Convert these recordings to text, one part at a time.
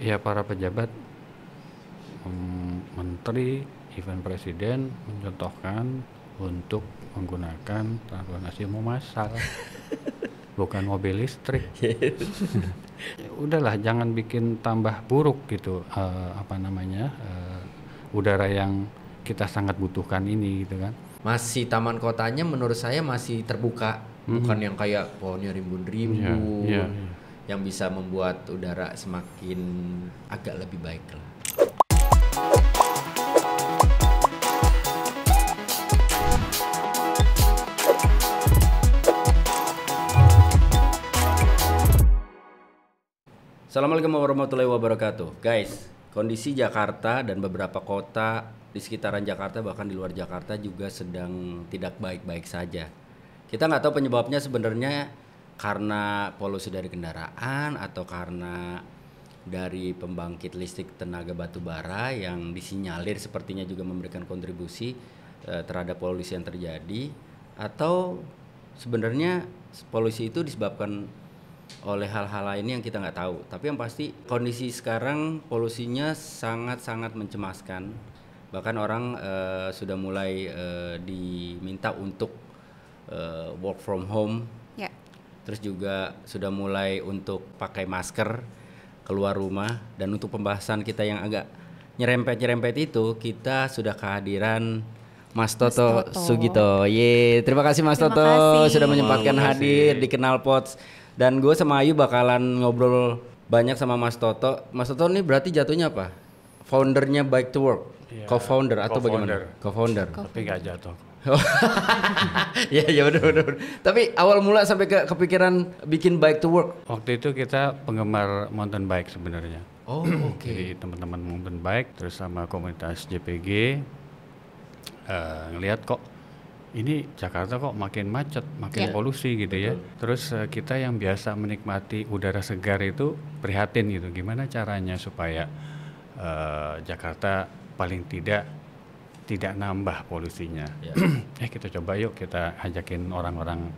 ya para pejabat, menteri, even presiden mencontohkan untuk menggunakan transportasi umum massal, bukan mobil listrik. Udahlah, jangan bikin tambah buruk gitu, udara yang kita sangat butuhkan ini gitu kan. Masih taman kotanya menurut saya masih terbuka, bukan yang kayak pohonnya rimbun-rimbun, yang bisa membuat udara semakin agak lebih baik lah. Assalamualaikum warahmatullahi wabarakatuh. Guys, kondisi Jakarta dan beberapa kota di sekitaran Jakarta bahkan di luar Jakarta juga sedang tidak baik-baik saja. Kita nggak tahu penyebabnya sebenarnya karena polusi dari kendaraan atau karena dari pembangkit listrik tenaga batu bara yang disinyalir sepertinya juga memberikan kontribusi terhadap polusi yang terjadi, atau sebenarnya polusi itu disebabkan oleh hal-hal lainnya yang kita nggak tahu. Tapi yang pasti kondisi sekarang polusinya sangat-sangat mencemaskan. Bahkan orang sudah mulai diminta untuk work from home. Ya. Terus juga sudah mulai untuk pakai masker keluar rumah. Dan untuk pembahasan kita yang agak nyerempet-nyerempet itu, kita sudah kehadiran Mas Toto Sugito. Terima kasih Mas Toto sudah menyempatkan hadir di Knalpots. Dan gue sama Ayu bakalan ngobrol banyak sama Mas Toto. Mas Toto ini berarti jatuhnya apa? Foundernya Bike to Work? Ya, co-founder atau bagaimana? Co-founder. Tapi gak jatuh. Ya benar. Tapi awal mula sampai kepikiran bikin Bike to Work? Waktu itu kita penggemar mountain bike sebenarnya. Oh oke. Jadi teman-teman mountain bike terus sama komunitas JPG ngelihat kok ini Jakarta kok makin macet, makin polusi gitu ya. Terus kita yang biasa menikmati udara segar itu prihatin gitu. Gimana caranya supaya Jakarta paling tidak nambah polusinya. Kita coba yuk, kita ajakin orang-orang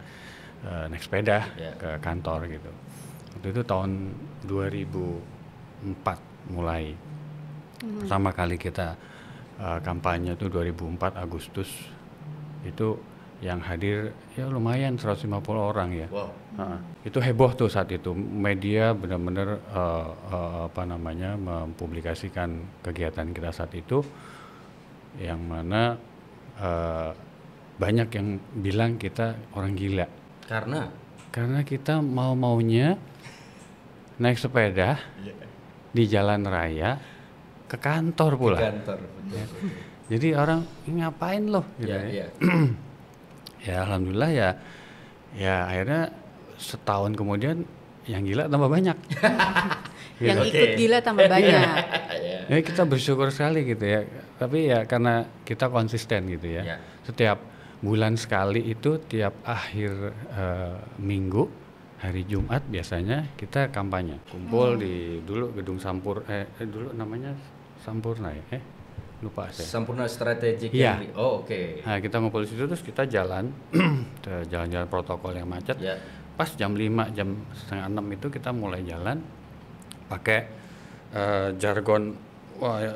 naik sepeda ke kantor gitu. Waktu itu tahun 2004 mulai. Pertama kali kita kampanye itu 2004 Agustus. Itu yang hadir ya lumayan 150 orang ya. Wow. Itu heboh tuh saat itu, media benar-benar mempublikasikan kegiatan kita saat itu, yang mana banyak yang bilang kita orang gila. Karena kita maunya naik sepeda di jalan raya ke kantor pula. Ya. Jadi orang ngapain loh gitu ya. Ya alhamdulillah ya akhirnya setahun kemudian yang gila tambah banyak. Gitu. Yang ikut gila tambah banyak. Ya kita bersyukur sekali gitu ya. Tapi ya karena kita konsisten gitu ya. Setiap bulan sekali itu tiap akhir minggu hari Jumat biasanya kita kampanye. Kumpul di dulu gedung dulu namanya Sampurna ya. Lupa saya. Sampurna Strategik. Oke. Nah, kita ngumpul di situ terus kita jalan jalan-jalan protokol yang macet. Pas jam 5, jam setengah 6 itu kita mulai jalan pakai jargon,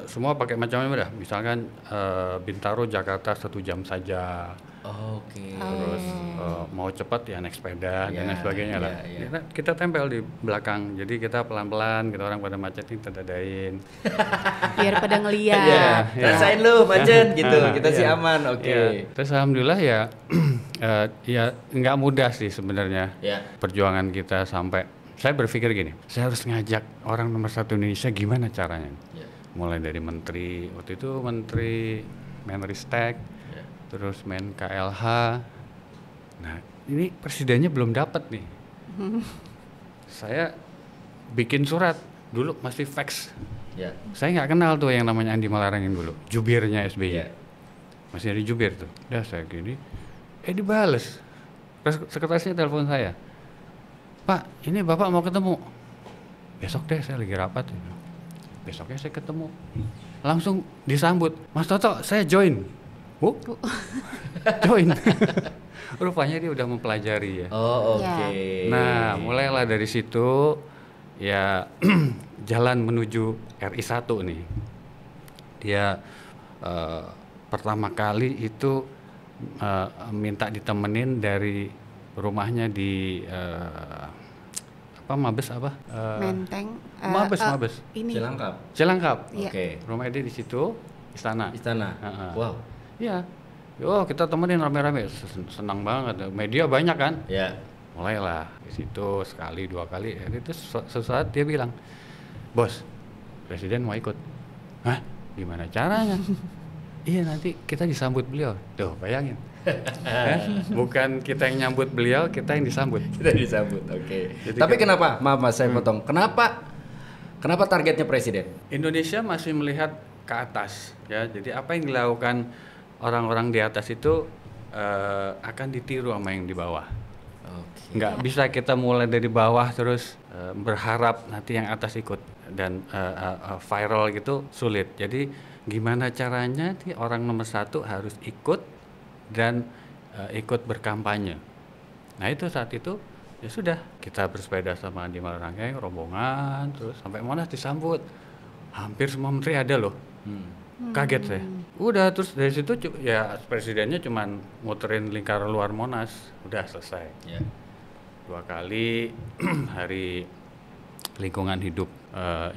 semua pakai macam-macam dah. Misalkan Bintaro Jakarta 1 jam saja. Terus mau cepat ya naik sepeda dan lain sebagainya lah. Kita tempel di belakang, jadi kita pelan-pelan, kita orang pada macet ini kita dadain. Biar pada ngeliat. Rasain lu macet gitu, kita sih aman. Terus alhamdulillah ya nggak mudah sih sebenarnya perjuangan kita sampai. Saya berpikir gini, saya harus ngajak orang nomor 1 Indonesia gimana caranya. Mulai dari menteri, waktu itu menteri Menristek, terus Men KLH. Nah ini presidennya belum dapat nih. Saya bikin surat, dulu masih fax. Saya nggak kenal tuh yang namanya Andi Malarangin dulu, jubirnya SBY. Masih ada jubir tuh. Udah saya gini, dibales. Sekretarisnya telepon saya, Pak, ini Bapak mau ketemu. Besok deh, saya lagi rapat. Besoknya saya ketemu, langsung disambut, Mas Toto, saya join. Join. Rupanya dia udah mempelajari ya. Oke. Nah, mulailah dari situ ya jalan menuju RI1 nih. Dia pertama kali itu minta ditemenin dari rumahnya di Mabes apa? Menteng. Mabes. Ini. Cilangkap. Iya. Oke. Rumah dia di situ, istana. Wow. Iya. Oh, kita temenin rame-rame. Senang banget. Media banyak kan? Ya. Mulailah di situ sekali 2 kali. Itu suatu saat dia bilang, "Bos, presiden mau ikut." Hah? Gimana caranya? Iya, nanti kita disambut beliau. Tuh, bayangin. Bukan kita yang nyambut beliau, kita yang disambut. Kita disambut. Oke. Jadi Tapi kenapa? Maaf Mas, saya potong. Kenapa targetnya presiden? Indonesia masih melihat ke atas, ya. Jadi apa yang dilakukan orang-orang di atas itu akan ditiru sama yang di bawah. Oke. Nggak bisa kita mulai dari bawah terus berharap nanti yang atas ikut dan viral gitu, sulit. Jadi gimana caranya orang nomor 1 harus ikut dan ikut berkampanye. Nah itu saat itu ya sudah, kita bersepeda sama Andi Malarangeng, rombongan, terus sampai Monas disambut. Hampir semua menteri ada loh. Kaget saya. Udah, terus dari situ ya presidennya cuman muterin lingkar luar Monas, udah selesai. Ya. 2 kali hari lingkungan hidup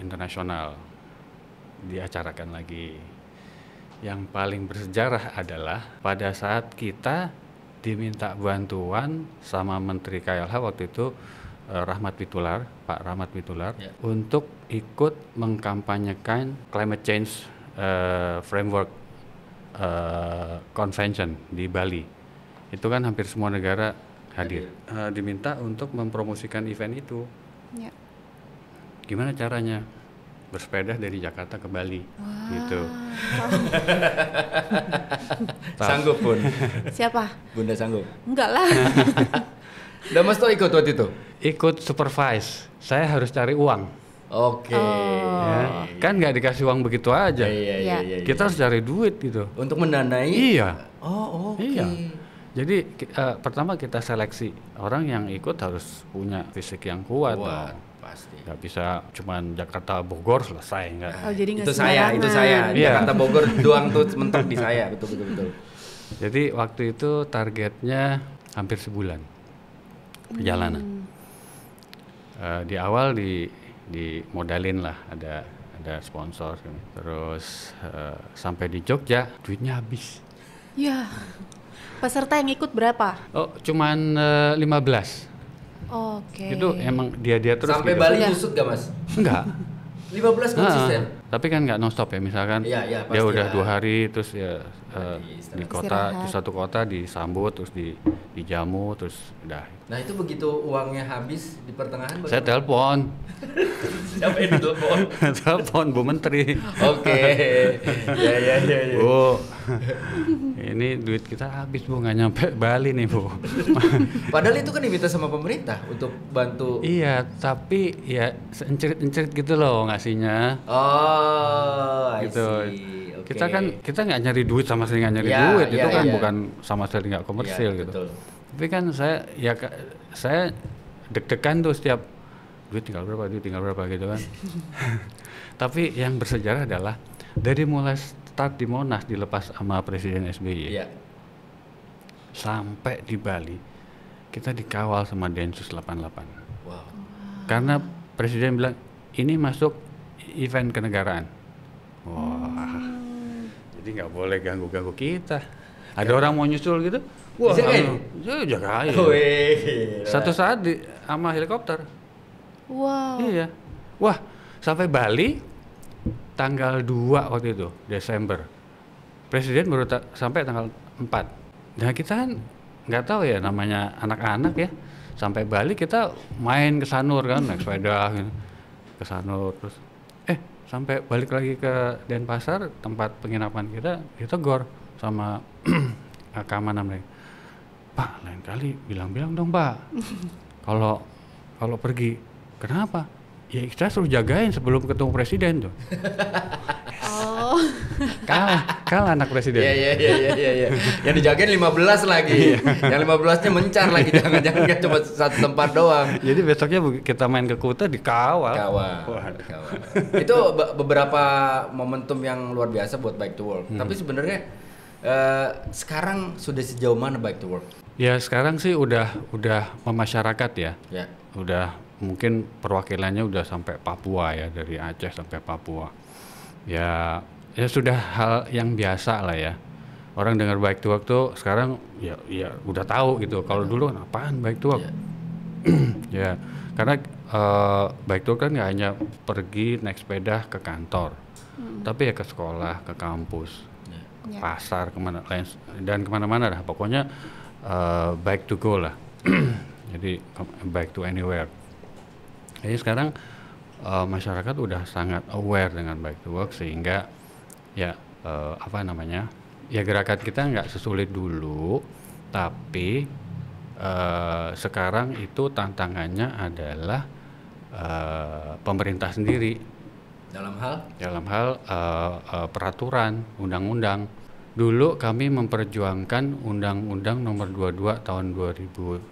internasional diacarakan lagi. Yang paling bersejarah adalah pada saat kita diminta bantuan sama Menteri KLH waktu itu Pak Rahmat Witoelar, ya, untuk ikut mengkampanyekan climate change framework convention di Bali. Itu kan hampir semua negara hadir. Diminta untuk mempromosikan event itu. Ya. Gimana caranya? Bersepeda dari Jakarta ke Bali. Wah. Gitu. Sanggup pun. Siapa? Bunda sanggup. Enggak lah. Dan Mas Toh ikut waktu itu? Ikut supervise. Saya harus cari uang. Oke. Ya. Kan nggak dikasih uang begitu aja. Iya. Kita harus cari duit gitu. Untuk mendanai? Iya. Oh, oke. Iya. Jadi pertama kita seleksi orang yang ikut harus punya fisik yang kuat. Kuat, dong. pasti. Nggak bisa cuman Jakarta Bogor selesai nggak. Oh, jadi nggak Itu saya. Iya. Jakarta Bogor doang tuh mentok di saya, betul. Jadi waktu itu targetnya hampir sebulan perjalanan. Di awal dimodalin lah, ada sponsor, terus sampai di Jogja duitnya habis. Ya. Peserta yang ikut berapa? Oh, cuman 15. Oke. Itu emang dia terus. Sampai gitu. Bali Iya. nyusut gak Mas? Enggak. 15 konsisten? Tapi kan nggak non-stop ya, misalkan Iya, dia pasti udah lah. 2 hari terus ya di kota, Istirahat. di satu kota disambut, terus dijamu, terus udah. Nah itu begitu uangnya habis di pertengahan Saya telepon, siapa yang ditelepon? telepon Bu Menteri. Oke. Ya. Bu, ini duit kita habis Bu, nggak nyampe Bali nih Bu. Padahal itu kan diminta sama pemerintah untuk bantu. Iya, tapi ya encerit-encerit gitu loh ngasihnya. Oh, I Gitu. see. Oke. Kita nggak nyari duit, sama sekali nggak nyari Ya, duit, ya, itu kan ya. bukan sama sekali nggak komersil Iya, gitu. betul. Tapi kan saya deg-degan tuh setiap duit tinggal berapa gitu kan. Tapi yang bersejarah adalah dari mulai start di Monas dilepas sama Presiden SBY Iya. sampai di Bali kita dikawal sama Densus 88. Wow. Karena Presiden bilang ini masuk event kenegaraan. Wah. Jadi nggak boleh ganggu kita. Ada orang mau nyusul gitu, wah, Dijagain? jagain. Wih. Satu saat sama helikopter. Wow. Iya. Wah, sampai Bali tanggal 2 waktu itu, Desember. Presiden baru sampai tanggal 4. Nah, kita kan nggak tahu ya, namanya anak-anak ya. Sampai Bali kita main ke Sanur kan, naik sepeda gitu. Ke Sanur terus sampai balik lagi ke Denpasar, tempat penginapan kita ditegur sama keamanan mereka. Pak, lain kali bilang-bilang dong Pak. Kalau pergi, kenapa? Ya kita suruh jagain sebelum ketemu presiden tuh. Oh. kalah anak presiden. Iya. Yang dijagain 15 lagi. Yang 15-nya mencar lagi, jangan-jangan nggak cuma satu tempat doang. Jadi besoknya kita main ke Kuta dikawal. Kawal. Itu beberapa momentum yang luar biasa buat Bike to Work. Tapi sebenarnya sekarang sudah sejauh mana Bike to Work? Ya sekarang sih udah memasyarakat ya. Ya. Udah mungkin perwakilannya udah sampai Papua ya, dari Aceh sampai Papua. Ya sudah hal yang biasa lah ya. Orang dengar Bike to Work tuh sekarang ya udah tahu gitu. Kalau dulu apaan Bike to Work? Ya karena Bike to Work kan nggak hanya pergi naik sepeda ke kantor, tapi ya ke sekolah, ke kampus, ke pasar, kemana-mana dah. Pokoknya bike to go lah. Jadi bike to anywhere. Jadi sekarang masyarakat udah sangat aware dengan Bike to Work, sehingga ya ya gerakan kita nggak sesulit dulu, tapi sekarang itu tantangannya adalah pemerintah sendiri Dalam hal peraturan undang-undang. Dulu kami memperjuangkan Undang-Undang Nomor 22 Tahun 2009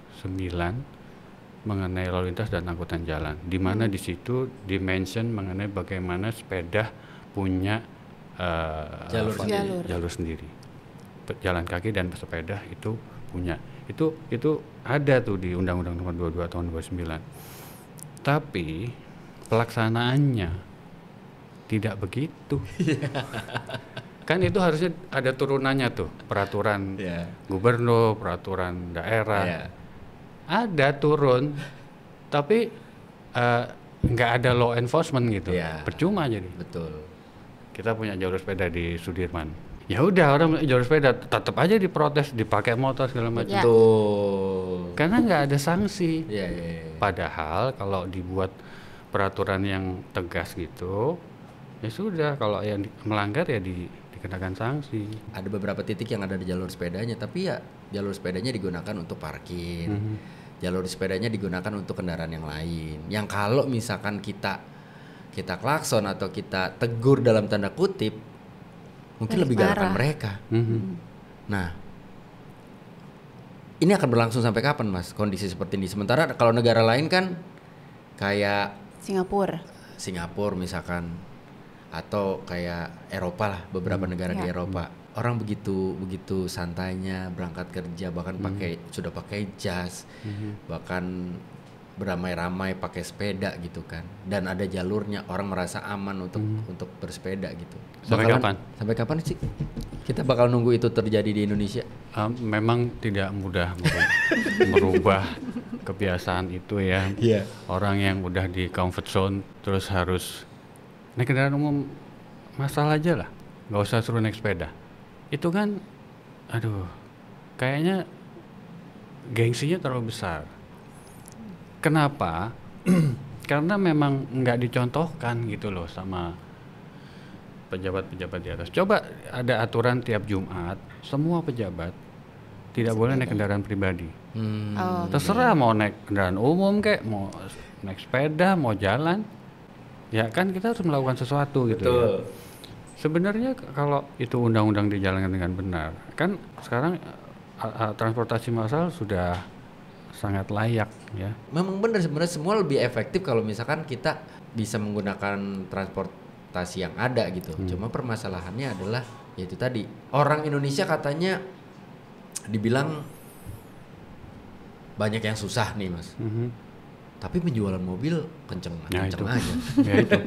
mengenai lalu lintas dan angkutan jalan, di mana di situ dimention mengenai bagaimana sepeda punya jalur sendiri, jalan kaki dan pesepeda itu punya. Itu ada tuh di Undang-Undang Nomor 22 Tahun 2009. Tapi pelaksanaannya tidak begitu. Kan itu harusnya ada turunannya tuh, peraturan gubernur, peraturan daerah. Ada turun, tapi nggak ada law enforcement gitu. Percuma jadi. Betul. Kita punya jalur sepeda di Sudirman. Ya udah, orang jalur sepeda tetap aja diprotes, dipakai motor segala macam. Betul. Karena nggak ada sanksi. Padahal Kalau dibuat peraturan yang tegas gitu, ya sudah, kalau yang melanggar ya dikenakan sanksi. Ada beberapa titik yang ada di jalur sepedanya, tapi ya jalur sepedanya digunakan untuk parkir. Jalur sepedanya digunakan untuk kendaraan yang lain. Yang kalau misalkan kita klakson atau kita tegur dalam tanda kutip, mungkin lebih galakan mereka. Nah, ini akan berlangsung sampai kapan, Mas, kondisi seperti ini? Sementara kalau negara lain kan kayak Singapura misalkan, atau kayak Eropa lah, beberapa negara di Eropa, orang begitu santainya berangkat kerja, bahkan sudah pakai jas, bahkan beramai-ramai pakai sepeda gitu kan, dan ada jalurnya, orang merasa aman untuk bersepeda gitu. Sampai kapan sih kita bakal nunggu itu terjadi di Indonesia? Memang tidak mudah merubah kebiasaan itu ya. Orang yang udah di comfort zone terus harus naik kendaraan umum, masalah aja lah, nggak usah suruh naik sepeda. Itu kan, kayaknya gengsinya terlalu besar. Kenapa? Karena memang nggak dicontohkan gitu loh sama pejabat-pejabat di atas. Coba ada aturan tiap Jumat, semua pejabat tidak boleh naik kendaraan pribadi. Terserah mau naik kendaraan umum kayak, mau naik sepeda, mau jalan. Ya kan kita harus melakukan sesuatu gitu. Betul. Ya. Sebenarnya kalau itu undang-undang dijalankan dengan benar, kan sekarang transportasi massal sudah sangat layak ya. Memang benar, sebenarnya semua lebih efektif kalau misalkan kita bisa menggunakan transportasi yang ada gitu. Cuma permasalahannya adalah yaitu tadi, orang Indonesia katanya dibilang banyak yang susah nih, Mas. Tapi penjualan mobil kenceng aja. Ya itu.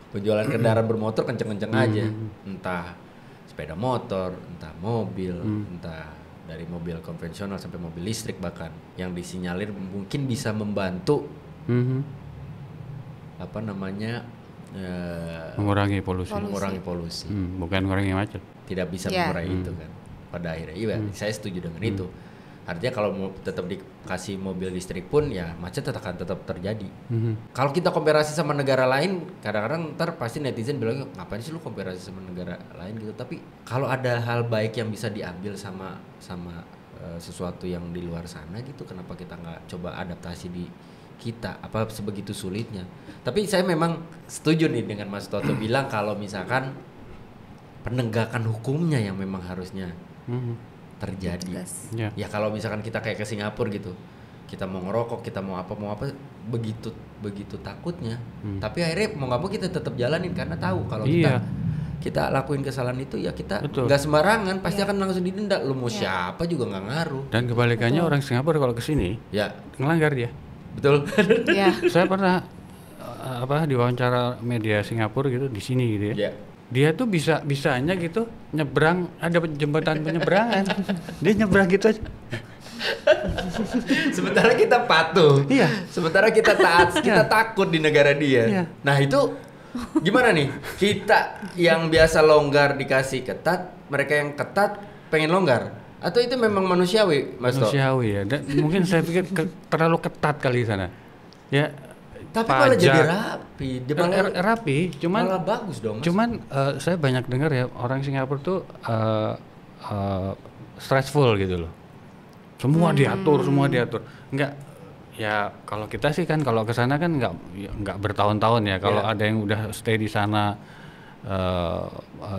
Penjualan kendaraan bermotor kenceng aja. Entah sepeda motor, entah mobil, entah dari mobil konvensional sampai mobil listrik, bahkan yang disinyalir mungkin bisa membantu mengurangi polusi. Bukan mengurangi macet. Tidak bisa mengurangi itu kan. Pada akhirnya saya setuju dengan itu. Artinya kalau mau tetap dikasih mobil listrik pun ya macet akan tetap terjadi. Kalau kita komparasi sama negara lain, kadang-kadang ntar pasti netizen bilang, ngapain sih lu komparasi sama negara lain gitu. Tapi kalau ada hal baik yang bisa diambil sama sesuatu yang di luar sana gitu, kenapa kita nggak coba adaptasi di kita? Apa sebegitu sulitnya? Tapi saya memang setuju nih dengan Mas Toto bilang kalau misalkan penegakan hukumnya yang memang harusnya Mhm. terjadi. Tegas. Ya. Ya kalau misalkan kita kayak ke Singapura gitu, kita mau ngerokok, kita mau apa begitu takutnya. Tapi akhirnya mau nggak mau kita tetap jalanin karena tahu kalau Iya. kita lakuin kesalahan itu ya kita Betul. nggak sembarangan, pasti akan langsung didenda. Lu mau siapa juga nggak ngaruh. Dan kebalikannya orang Singapura kalau ke sini Ya ngelanggar dia. betul. Ya. Saya pernah diwawancara media Singapura gitu di sini gitu ya. Ya. Dia tuh bisanya gitu nyebrang, ada jembatan penyeberangan. Dia nyebrang gitu aja. Sementara kita patuh. Iya. Sementara kita taat, kita takut di negara dia. Iya. Nah itu gimana nih? Kita yang biasa longgar dikasih ketat, mereka yang ketat pengen longgar. Atau itu memang manusiawi, Mas Tok? Manusiawi ya. Dan mungkin saya pikir terlalu ketat kali di sana. Ya. Tapi malah jadi pajak. rapi. Dia malah, Rapi, cuman malah bagus dong, Mas. Cuman saya banyak dengar ya orang Singapura tuh stressful gitu loh. Semua diatur. Enggak, ya kalau kita sih kan kalau ke sana kan enggak bertahun-tahun ya. Kalau ada yang udah stay di sana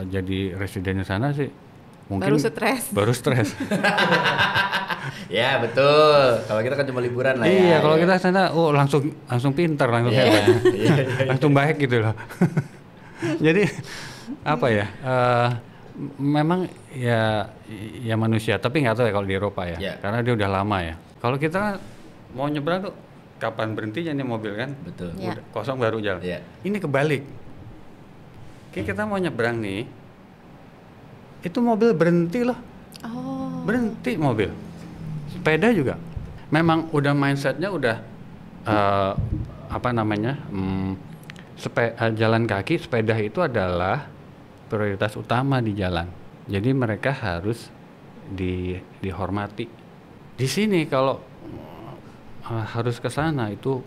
jadi residen di sana sih mungkin Baru stres. Ya betul. Kalau kita kan cuma liburan lah ya. Iya, kalau ya. kita sana langsung pintar, langsung Iya, hebat. iya, Langsung baik gitu loh. Jadi apa ya? Memang ya manusia, tapi nggak tahu ya kalau di Eropa ya. Iya. Karena dia udah lama ya. Kalau kita kan mau nyebrang tuh kapan berhentinya nih mobil kan? Betul. Iya. Udah kosong baru jalan. Iya. Ini kebalik. Kita mau nyebrang nih. Itu mobil berhenti loh. Oh. Berhenti mobil. Sepeda juga. Memang udah mindsetnya udah jalan kaki, sepeda itu adalah prioritas utama di jalan. Jadi mereka harus dihormati. Di sini kalau harus ke sana itu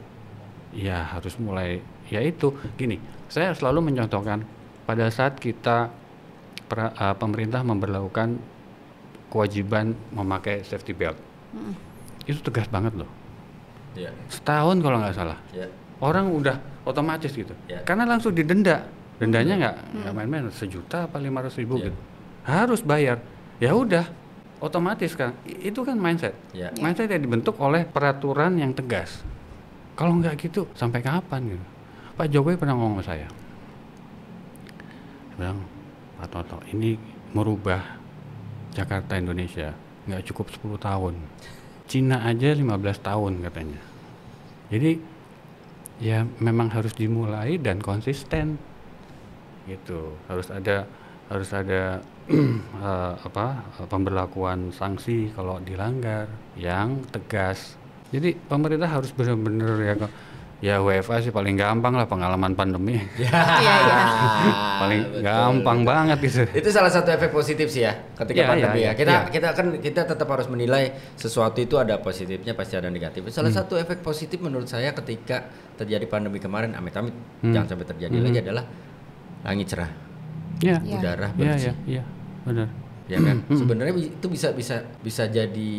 ya harus mulai, yaitu gini. Saya selalu mencontohkan pada saat kita pemerintah memberlakukan kewajiban memakai safety belt. Itu tegas banget loh. Iya. Setahun kalau nggak salah. Iya. Orang udah otomatis gitu. Ya. Karena langsung didenda. Dendanya nggak main-main, 1 juta apa 500.000 Ya. gitu. Harus bayar. Ya udah, otomatis kan. Itu kan mindset. Ya. Mindset yang dibentuk oleh peraturan yang tegas. Kalau nggak gitu, sampai kapan gitu? Pak Jokowi pernah ngomong ke saya. Dia bilang, Pak Toto, ini merubah Jakarta Indonesia nggak cukup 10 tahun. Cina aja 15 tahun katanya. Jadi ya memang harus dimulai dan konsisten gitu. Harus ada pemberlakuan sanksi kalau dilanggar yang tegas. Jadi pemerintah harus benar-benar ya WFA sih paling gampang lah, pengalaman pandemi. Iya, iya. Paling Betul, gampang betul. banget gitu. Itu salah satu efek positif sih ya ketika Iya, pandemi iya, ya. iya. Kita tetap harus menilai sesuatu itu ada positifnya pasti ada negatifnya. Salah satu efek positif menurut saya ketika terjadi pandemi kemarin, amit-amit jangan sampai terjadi lagi adalah langit cerah, Iya. Iya. udara Iya, bersih. iya, benar. Ya kan? Sebenarnya itu bisa jadi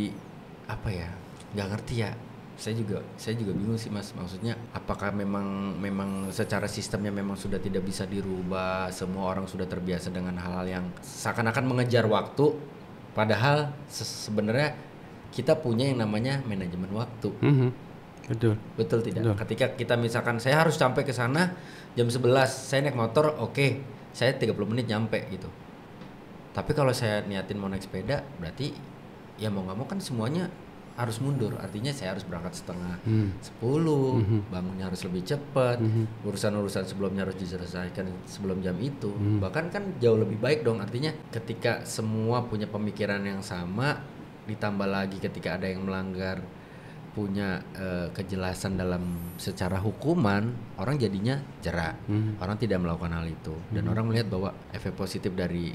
apa ya? Nggak ngerti ya. Saya juga bingung sih Mas. Maksudnya apakah memang secara sistemnya memang sudah tidak bisa dirubah, semua orang sudah terbiasa dengan hal-hal yang seakan-akan mengejar waktu, padahal sebenarnya kita punya yang namanya manajemen waktu. Betul. Betul tidak? Betul. Ketika kita misalkan saya harus sampai ke sana jam 11, saya naik motor, oke, saya 30 menit nyampe gitu. Tapi kalau saya niatin mau naik sepeda, berarti ya mau nggak mau kan semuanya harus mundur. Artinya saya harus berangkat setengah 10, bangunnya harus lebih cepat, urusan-urusan sebelumnya harus diselesaikan sebelum jam itu. Bahkan kan jauh lebih baik dong. Artinya ketika semua punya pemikiran yang sama, ditambah lagi ketika ada yang melanggar, punya kejelasan dalam secara hukuman, orang jadinya jera. Orang tidak melakukan hal itu dan orang melihat bahwa efek positif dari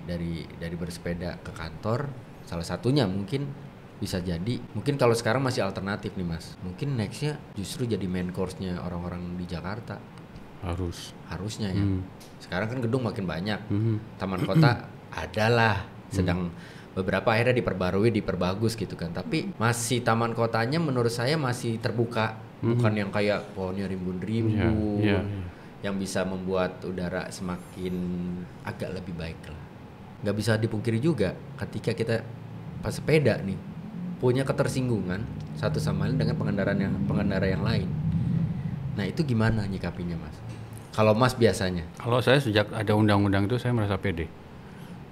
bersepeda ke kantor salah satunya mungkin bisa jadi, mungkin kalau sekarang masih alternatif nih Mas, mungkin nextnya justru jadi main course-nya orang-orang di Jakarta. Harusnya ya. Sekarang kan gedung makin banyak, taman kota adalah sedang beberapa akhirnya diperbagus gitu kan, tapi masih taman kotanya menurut saya masih terbuka, bukan yang kayak pohonnya rimbun-rimbun, Iya. yang bisa membuat udara semakin agak lebih baik lah. nggak bisa dipungkiri juga ketika kita pas sepeda nih punya ketersinggungan satu sama lain dengan pengendara yang lain. Nah itu gimana nyikapinya Mas? Kalau Mas biasanya? Kalau saya sejak ada undang-undang itu saya merasa pede.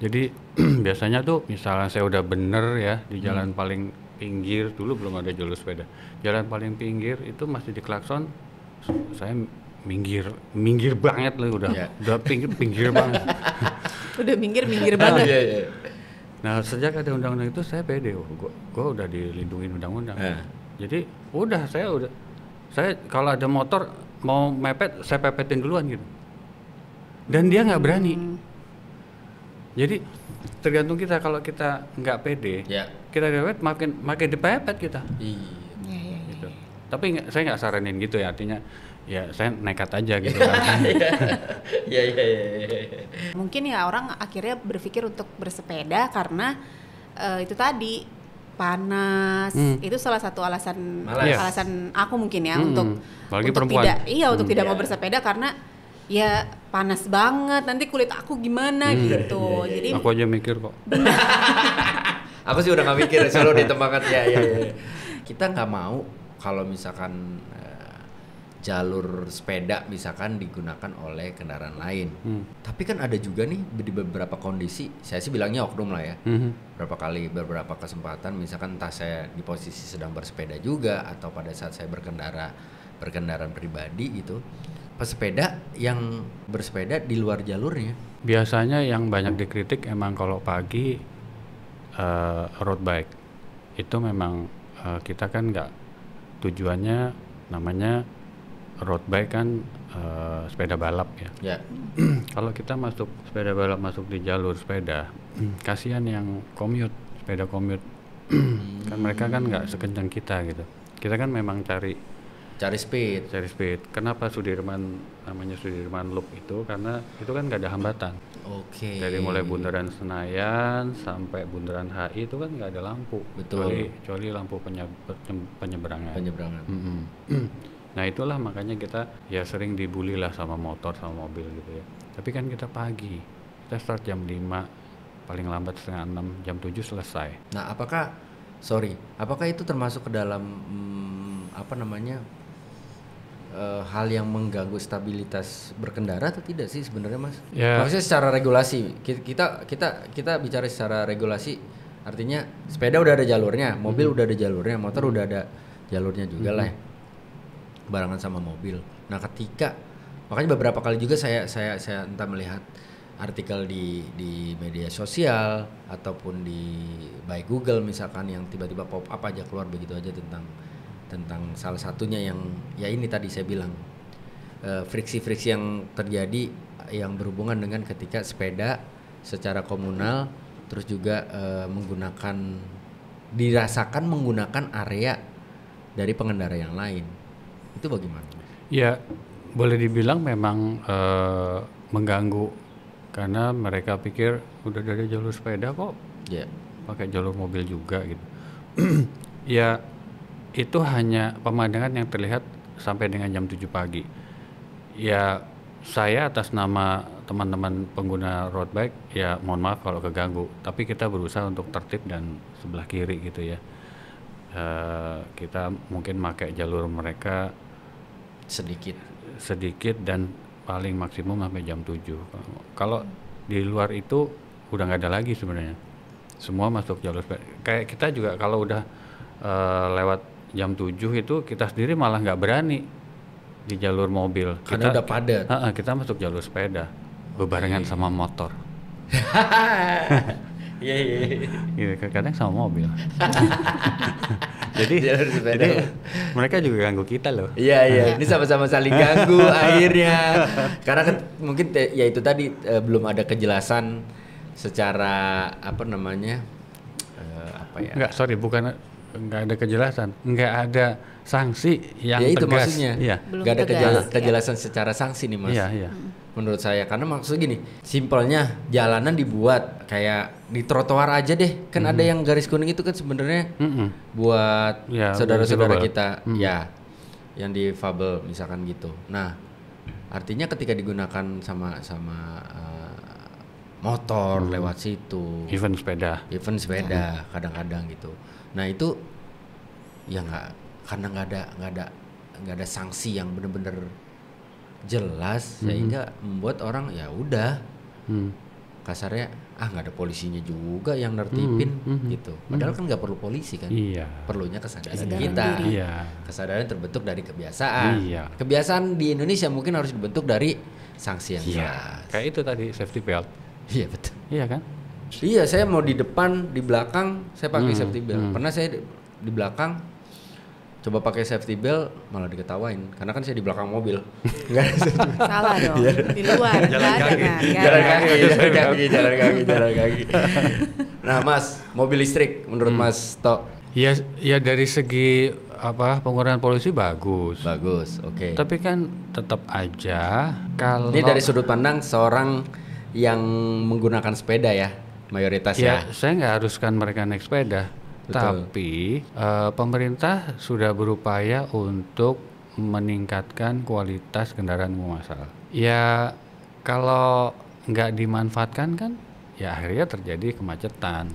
Jadi biasanya tuh misalnya saya udah bener ya di jalan paling pinggir, dulu belum ada jalur sepeda. Jalan paling pinggir itu masih diklakson, saya minggir banget loh udah pinggir banget. Udah minggir banget. Iya. Nah sejak ada undang-undang itu saya pede, gue udah dilindungi undang-undang. Jadi saya kalau ada motor mau mepet saya pepetin duluan gitu. Dan dia nggak berani. Jadi tergantung kita, kalau kita nggak pede, kita pepet makin dipepet kita. Iya. Gitu. Tapi saya nggak saranin gitu ya, artinya ya saya nekat aja gitu kan. Iya. Mungkin ya orang akhirnya berpikir untuk bersepeda karena itu tadi panas. Itu salah satu alasan aku mungkin ya untuk perempuan. Tidak mau bersepeda karena ya panas banget, nanti kulit aku gimana gitu. Jadi aku aja mikir kok. Aku sih udah nggak mikir selalu di tempat ya. Kita nggak mau kalau misalkan jalur sepeda misalkan digunakan oleh kendaraan lain. Tapi kan ada juga nih di beberapa kondisi, saya sih bilangnya oknum lah ya. Beberapa kesempatan misalkan entah saya di posisi sedang bersepeda juga atau pada saat saya berkendaraan pribadi gitu. Pesepeda yang bersepeda di luar jalurnya. Biasanya yang banyak dikritik emang kalau pagi road bike. Itu memang kita kan nggak, tujuannya namanya road bike kan sepeda balap ya. Kalau kita sepeda balap masuk di jalur sepeda, kasihan yang sepeda commute. Kan mereka kan nggak sekencang kita gitu. Kita kan memang cari speed. Kenapa namanya Sudirman Loop itu? Karena itu kan nggak ada hambatan. Dari mulai bundaran Senayan sampai bundaran HI itu kan nggak ada lampu. Betul. Kecuali lampu penyeberangan. Nah itulah makanya kita ya sering dibully lah sama motor sama mobil gitu ya. Tapi kan kita pagi, kita start jam 5, paling lambat setengah 6, jam 7 selesai. Nah apakah itu termasuk ke dalam hal yang mengganggu stabilitas berkendara atau tidak sih sebenarnya Mas? Ya. Maksudnya secara regulasi, kita bicara secara regulasi, artinya sepeda udah ada jalurnya, mobil udah ada jalurnya, motor udah ada jalurnya juga lah ya, barengan sama mobil. Nah makanya beberapa kali juga saya entah melihat artikel di media sosial ataupun di by Google misalkan yang tiba-tiba pop up aja keluar begitu aja tentang salah satunya yang ya ini tadi saya bilang friksi-friksi yang terjadi yang berhubungan dengan ketika sepeda secara komunal terus juga dirasakan menggunakan area dari pengendara yang lain. Itu bagaimana? Ya boleh dibilang memang mengganggu karena mereka pikir udah dari jalur sepeda kok pakai jalur mobil juga gitu. Ya itu hanya pemandangan yang terlihat sampai dengan jam 7 pagi. Ya saya atas nama teman-teman pengguna road bike ya mohon maaf kalau keganggu, tapi kita berusaha untuk tertib dan sebelah kiri gitu ya. Kita mungkin pakai jalur mereka sedikit dan paling maksimum sampai jam 7. Kalau di luar itu udah nggak ada lagi sebenarnya, semua masuk jalur sepeda. Kayak kita juga kalau udah lewat jam 7 itu kita sendiri malah nggak berani di jalur mobil. Karena udah padat. Kita masuk jalur sepeda bebarengan sama motor. Iya. Kadang sama mobil. Jadi mereka juga ganggu kita loh. Iya. Ini sama-sama saling ganggu akhirnya. Karena mungkin ya itu tadi belum ada kejelasan secara nggak ada kejelasan, nggak ada sanksi yang ya itu tegas. Maksudnya nggak ada kejelasan secara sanksi nih Mas. Iya. Menurut saya karena maksud gini, simpelnya jalanan dibuat kayak di trotoar aja deh, kan ada yang garis kuning itu kan sebenarnya buat saudara-saudara kita ya yang difabel misalkan gitu. Nah artinya ketika digunakan sama motor lewat situ. Even sepeda kadang-kadang gitu. Nah itu ya karena nggak ada sanksi yang benar-benar jelas sehingga membuat orang ya udah kasarnya nggak ada polisinya juga yang nertipin gitu. Padahal kan nggak perlu polisi kan. Iya. Perlunya kesadaran kita. Iya. Kesadaran terbentuk dari kebiasaan. Iya. Kebiasaan di Indonesia mungkin harus dibentuk dari sanksi yang jelas. Kayak itu tadi safety belt. Iya betul. Iya kan? Iya, saya mau di depan, di belakang saya pakai safety belt. Pernah saya di belakang coba pakai safety belt malah diketawain karena kan saya di belakang mobil. Salah dong. Di luar. Jalan kaki. Nah, Mas, mobil listrik menurut Mas Tok? Ya dari segi pengurangan polusi bagus. Bagus, oke. Tapi kan tetap aja kalau ini dari sudut pandang seorang yang menggunakan sepeda ya, mayoritas ya. Saya nggak haruskan mereka naik sepeda. Betul. Tapi pemerintah sudah berupaya untuk meningkatkan kualitas kendaraan umum massal. Ya kalau nggak dimanfaatkan kan, ya akhirnya terjadi kemacetan.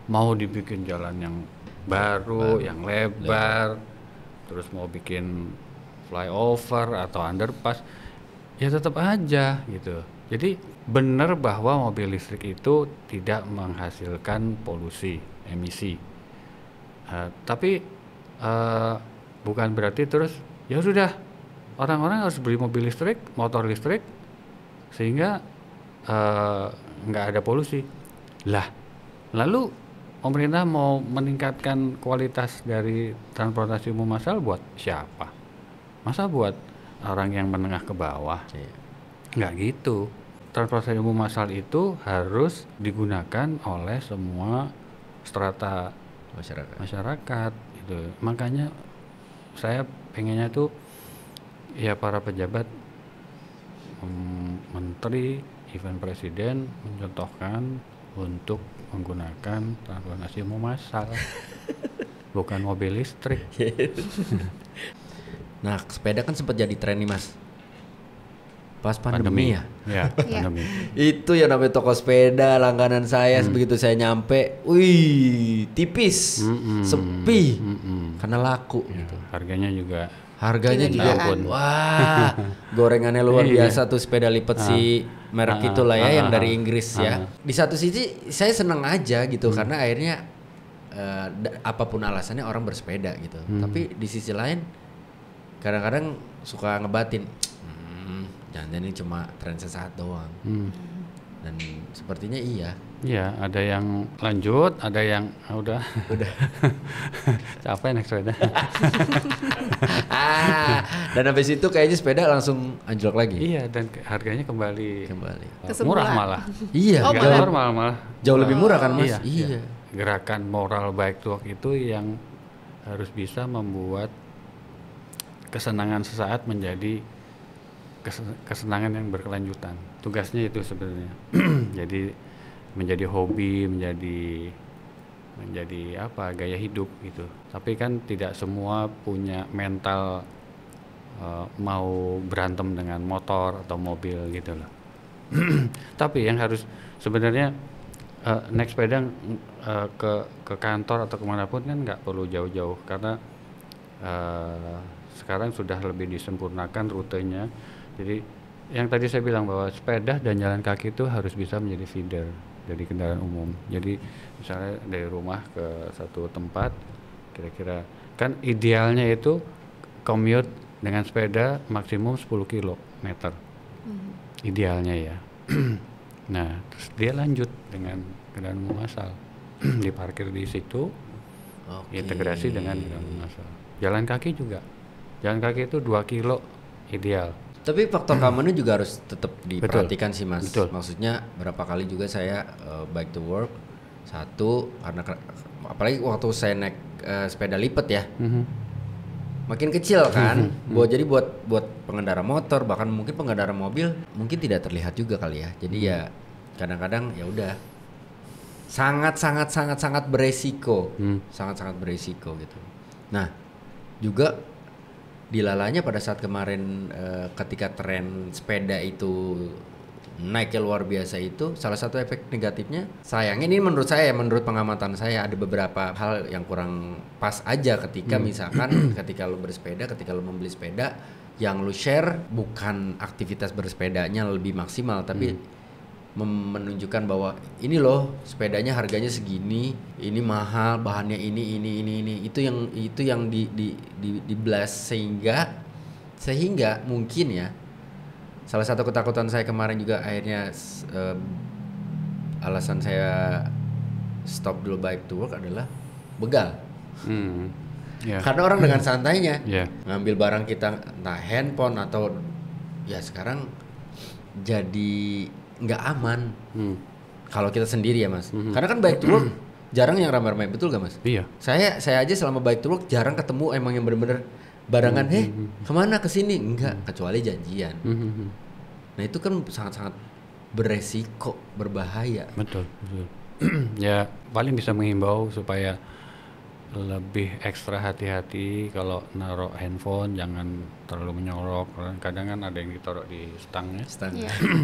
Mau dibikin jalan yang baru, yang lebar, terus mau bikin flyover atau underpass, ya tetap aja gitu. Jadi benar bahwa mobil listrik itu tidak menghasilkan polusi, emisi. Tapi bukan berarti terus ya sudah orang-orang harus beli mobil listrik, motor listrik sehingga nggak ada polusi. Lah, lalu pemerintah mau meningkatkan kualitas dari transportasi umum massal buat siapa? Masa buat orang yang menengah ke bawah? Nggak gitu. Transportasi umum massal itu harus digunakan oleh semua strata masyarakat gitu. Makanya saya pengennya tuh ya para pejabat, menteri, even presiden mencontohkan untuk menggunakan transportasi umum massal bukan mobil listrik. Nah, sepeda kan sempat jadi tren nih, Mas. Pas pandemi ya? Ya, pandemi. Itu ya namanya toko sepeda langganan saya. Begitu saya nyampe, wih, tipis, sepi, karena laku gitu. Harganya juga wah, gorengannya luar biasa tuh sepeda lipat si merek itulah ya yang dari Inggris ya. Di satu sisi saya seneng aja gitu karena akhirnya apapun alasannya orang bersepeda gitu. Tapi di sisi lain kadang-kadang suka ngebatin, jangan ini cuma tren sesaat doang. Dan sepertinya iya. Iya, ada yang lanjut, ada yang udah. Capek naik sepeda. Dan habis itu kayaknya sepeda langsung anjlok lagi. Iya, dan harganya kembali Kesembuhan. murah malah. Iya, malah. Jauh lebih murah kan, Mas? Iya. Gerakan moral bike to work itu yang harus bisa membuat kesenangan sesaat menjadi kesenangan yang berkelanjutan. Tugasnya itu sebenarnya. Jadi menjadi hobi, menjadi gaya hidup gitu. Tapi kan tidak semua punya mental mau berantem dengan motor atau mobil gitu loh. Tapi yang harus sebenarnya naik sepeda ke kantor atau kemanapun kan nggak perlu jauh-jauh karena sekarang sudah lebih disempurnakan rutenya. Jadi yang tadi saya bilang bahwa sepeda dan jalan kaki itu harus bisa menjadi feeder dari kendaraan umum. Jadi misalnya dari rumah ke satu tempat, kira-kira kan idealnya itu commute dengan sepeda maksimum 10 km. Idealnya ya. Nah, terus dia lanjut dengan kendaraan umum massal. Diparkir di situ, integrasi dengan kendaraan umum massal. Jalan kaki juga. Jalan kaki itu 2 kilo ideal. Tapi faktor keamanan juga harus tetap diperhatikan sih, Mas. Betul. Maksudnya berapa kali juga saya bike to work, satu karena apalagi waktu saya naik sepeda lipat ya, makin kecil kan. Jadi buat pengendara motor bahkan mungkin pengendara mobil mungkin tidak terlihat juga kali ya. Jadi ya kadang-kadang ya udah sangat beresiko, sangat beresiko gitu. Nah juga dilalanya pada saat kemarin ketika tren sepeda itu naiknya luar biasa itu, salah satu efek negatifnya, sayangnya ini menurut saya, menurut pengamatan saya ada beberapa hal yang kurang pas aja ketika misalkan ketika lu bersepeda, ketika lu membeli sepeda, yang lu share bukan aktivitas bersepedanya lebih maksimal, tapi menunjukkan bahwa ini loh sepedanya harganya segini, ini mahal, bahannya ini, itu yang di blast sehingga mungkin ya. Salah satu ketakutan saya kemarin juga akhirnya alasan saya stop dulu bike to work adalah begal. Karena orang dengan santainya ngambil barang kita, entah handphone atau ya sekarang jadi nggak aman. Kalau kita sendiri ya Mas. Karena kan bike to work jarang yang ramai-ramai, betul gak Mas? Iya. Saya aja selama bike to work jarang ketemu emang yang benar-benar barangan, kemana kesini? Enggak, kecuali janjian. Nah itu kan sangat-sangat beresiko, berbahaya. Betul. Ya paling bisa menghimbau supaya lebih ekstra hati-hati kalau naruh handphone, jangan terlalu menyorok. Kadang kan ada yang ditaruh di stangnya.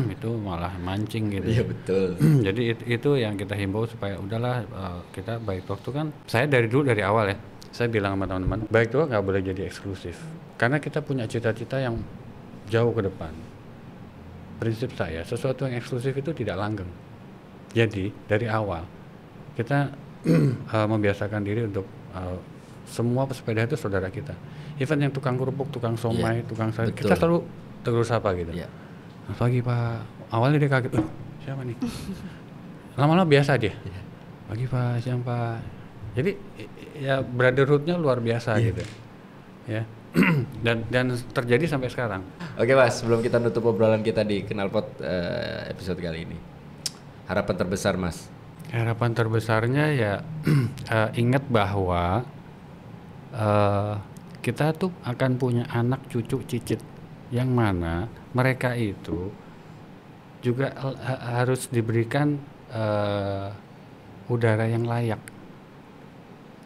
Itu malah mancing gitu. Iya betul. Jadi itu yang kita himbau supaya udahlah, kita bike talk tuh kan, saya dari awal ya, saya bilang sama teman-teman, bike talk nggak boleh jadi eksklusif. Karena kita punya cita-cita yang jauh ke depan. Prinsip saya, sesuatu yang eksklusif itu tidak langgeng. Jadi dari awal kita membiasakan diri untuk semua pesepeda itu saudara kita. Even yang tukang kerupuk, tukang somai, tukang sayur, kita selalu tegur sapa gitu. Pagi Pak, awalnya dia kaget, siapa nih? Lama-lama biasa dia. Pagi Pak, siang Pak. Jadi ya brotherhood-nya luar biasa gitu. Ya. dan terjadi sampai sekarang. Oke Mas, sebelum kita nutup obrolan kita di Knalpot episode kali ini, harapan terbesar Mas? Harapan terbesarnya ya ingat bahwa kita tuh akan punya anak, cucu, cicit yang mana mereka itu juga harus diberikan udara yang layak.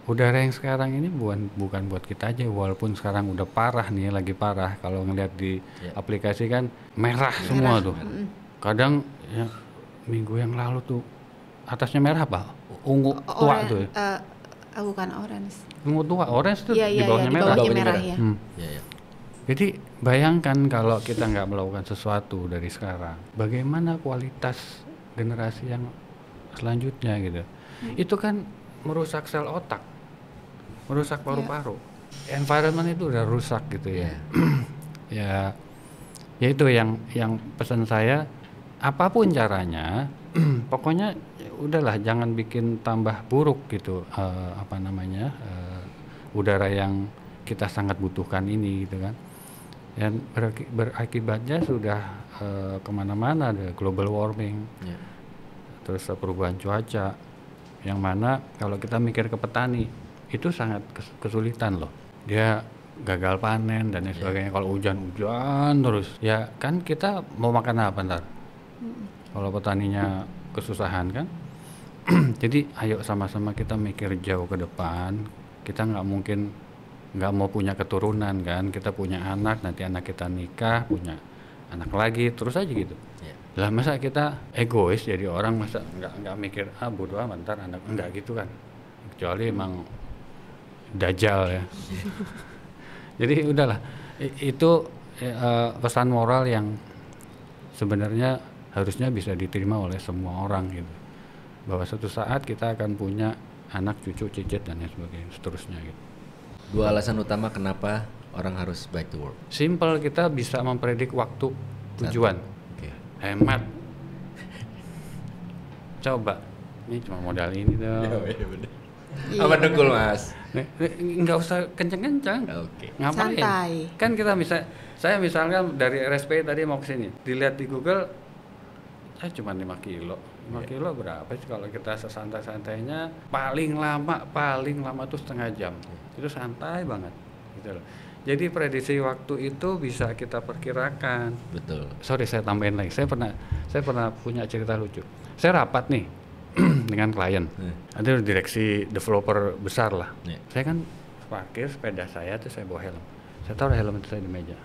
Udara yang sekarang ini bukan buat kita aja, walaupun sekarang udah parah nih, lagi parah. Kalau ngeliat di aplikasi kan merah semua tuh. Kadang ya, minggu yang lalu tuh atasnya merah apa? Ungu tua tuh. Bukan orange. Ungu tua, orange tuh di bawahnya merah. Ya. Jadi bayangkan kalau kita nggak melakukan sesuatu dari sekarang, bagaimana kualitas generasi yang selanjutnya gitu. Itu kan merusak sel otak, merusak paru-paru. Environment itu udah rusak gitu ya. Ya itu yang pesan saya, apapun caranya, pokoknya udahlah jangan bikin tambah buruk gitu udara yang kita sangat butuhkan ini gitu kan. Dan berakibatnya sudah kemana-mana, ada global warming, terus perubahan cuaca, yang mana kalau kita mikir ke petani itu sangat kesulitan loh. Dia gagal panen dan lain sebagainya kalau hujan-hujan terus. Ya kan kita mau makan apa ntar? Kalau petaninya kesusahan kan. Jadi ayo sama-sama kita mikir jauh ke depan. Kita nggak mau punya keturunan kan, kita punya anak, nanti anak kita nikah, punya anak lagi, terus aja gitu. Lah masa kita egois jadi orang, masa nggak mikir bodo amat ntar anak, enggak gitu kan, kecuali emang dajjal ya. Jadi udahlah, itu pesan moral yang sebenarnya harusnya bisa diterima oleh semua orang gitu, bahwa suatu saat kita akan punya anak, cucu, cicit dan lain sebagainya, seterusnya gitu. 2 alasan utama kenapa orang harus bike to work. Simple, kita bisa mempredik waktu, tujuan. Hemat. Coba, ini cuma modal ini dong. Apa dengkul Mas? Nggak usah kenceng-kenceng. Ngapain? Santai. Kan kita saya misalkan dari RSP tadi mau ke sini, dilihat di Google, saya cuma 5 kilo. 5 kilo berapa sih kalau kita sesantai-santainya? Paling lama tuh setengah jam. Itu santai banget gitu loh. Jadi prediksi waktu itu bisa kita perkirakan. Betul. Sorry, saya tambahin lagi. Saya pernah punya cerita lucu. Saya rapat nih dengan klien. Ada direksi developer besar lah. Saya kan parkir sepeda saya, terus saya bawa helm. Saya taruh helm itu saya di meja.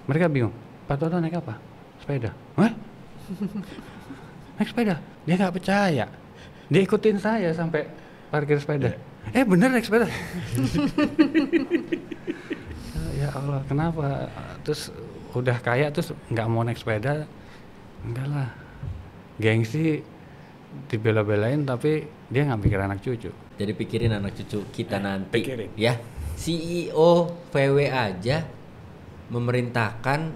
Mereka bingung, Pak Toto naik apa? Sepeda. Hah? naik sepeda. Dia nggak percaya. Dia ikutin saya sampai parkir sepeda. Bener naik sepeda. Ya Allah, kenapa? Terus udah kaya terus nggak mau naik sepeda? Enggak lah. Gengsi dibela-belain tapi dia nggak mikir anak cucu. Jadi pikirin anak cucu kita nanti. Pikirin. Ya, CEO VW aja memerintahkan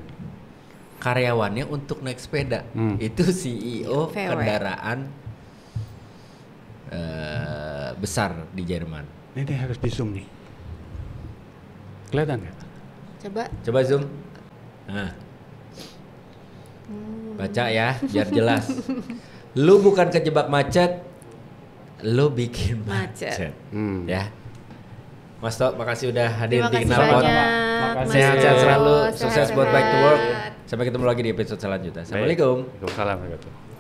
karyawannya untuk naik sepeda. Itu CEO VW. kendaraan besar di Jerman. Ini harus di zoom nih. Kelihatan nggak? Coba zoom. Nah, baca ya, biar jelas. Lu bukan kejebak macet, lu bikin macet. Ya. Mas Tok, makasih udah hadir di Knalpot. Sehat-sehat selalu, sukses buat Bike to Work. Sampai ketemu lagi di episode selanjutnya. Assalamualaikum. Waalaikumsalam warahmatullahi wabarakatuh.